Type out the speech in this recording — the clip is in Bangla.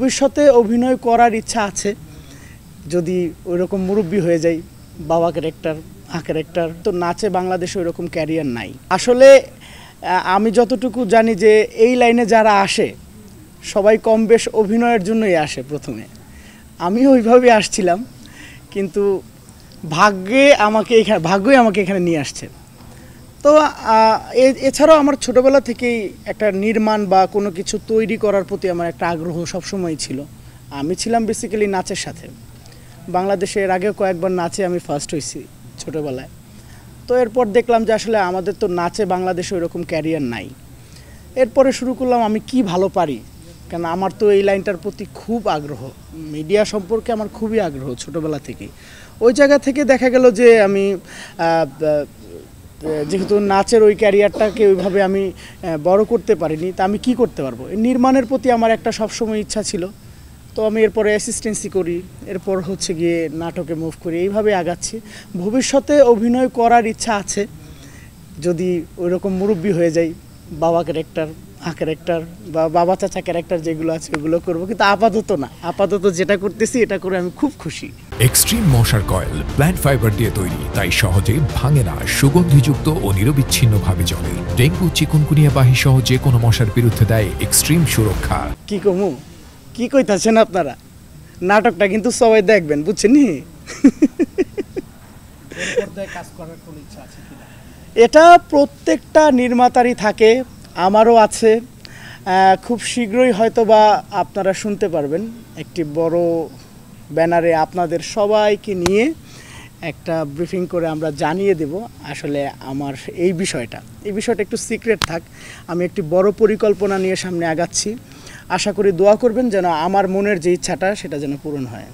ভবিষ্যতে অভিনয় করার ইচ্ছা আছে, যদি ওইরকম মুরব্বী হয়ে যাই, বাবা ক্যারেক্টার ক্যারেক্টার। তো নাচে বাংলাদেশে ওইরকম ক্যারিয়ার নাই আসলে। আমি যতটুকু জানি যে এই লাইনে যারা আসে সবাই কম বেশ অভিনয়ের জন্যই আসে প্রথমে। আমিও ওইভাবেই আসছিলাম, কিন্তু ভাগ্যই আমাকে এখানে নিয়ে আসছে। তো এছাড়াও আমার ছোটোবেলা থেকেই একটা নির্মাণ বা কোনো কিছু তৈরি করার প্রতি আমার একটা আগ্রহ সবসময় ছিল। আমি ছিলাম বেসিক্যালি নাচের সাথে। বাংলাদেশে এর আগেও কয়েকবার নাচে আমি ফার্স্ট হয়েছি ছোটোবেলায়। তো এরপর দেখলাম যে আসলে আমাদের তো নাচে বাংলাদেশে ওইরকম ক্যারিয়ার নাই। এরপরে শুরু করলাম আমি কি ভালো পারি, কারণ আমার তো এই লাইনটার প্রতি খুব আগ্রহ, মিডিয়া সম্পর্কে আমার খুবই আগ্রহ ছোটোবেলা থেকেই। ওই জায়গা থেকে দেখা গেল যে আমি যেহেতু নাচের ওই ক্যারিয়ারটাকে ওইভাবে আমি বড় করতে পারিনি, তা আমি কি করতে পারবো। নির্মাণের প্রতি আমার একটা সবসময় ইচ্ছা ছিল। তো আমি এরপরে অ্যাসিস্ট্যান্সি করি, এরপর হচ্ছে গিয়ে নাটকে মুভ করি, এইভাবে আগাচ্ছি। ভবিষ্যতে অভিনয় করার ইচ্ছা আছে, যদি ওইরকম মুরব্বী হয়ে যাই, বাবা ক্যারেক্টার ক্যারেক্টার বা বাবা চাচা ক্যারেক্টার যেগুলো আছে ওগুলো করবো, কিন্তু আপাতত না। আপাতত যেটা করতেছি এটা করে আমি খুব খুশি। এক্সট্রিম মশার কয়েল প্ল্যান্ট ফাইবার দিয়ে তৈরি, তাই সহজে ভাঙে না, সুগন্ধিযুক্ত ও নিরবিচ্ছিন্নভাবে জ্বলে। ডেঙ্গু, চিকুনগুনিয়া বাহি সহ যে কোনো মশার বিরুদ্ধে দেয় এক্সট্রিম সুরক্ষা। কি কমু, কি কইতাছেন আপনারা? নাটকটা কিন্তু সবাই দেখবেন, বুঝছেন? এটা প্রত্যেকটা নির্মাতারই থাকে, আমারও আছে। খুব শীঘ্রই হয়তো বা আপনারা শুনতে পারবেন, একটি বড় ব্যানারে আপনাদের সবাইকে নিয়ে একটা ব্রিফিং করে আমরা জানিয়ে দেব আসলে আমার এই বিষয়টা একটু সিক্রেট থাক। আমি একটি বড় পরিকল্পনা নিয়ে সামনে আগাচ্ছি। আশা করি দোয়া করবেন যেন আমার মনের যে ইচ্ছাটা সেটা যেন পূরণ হয়।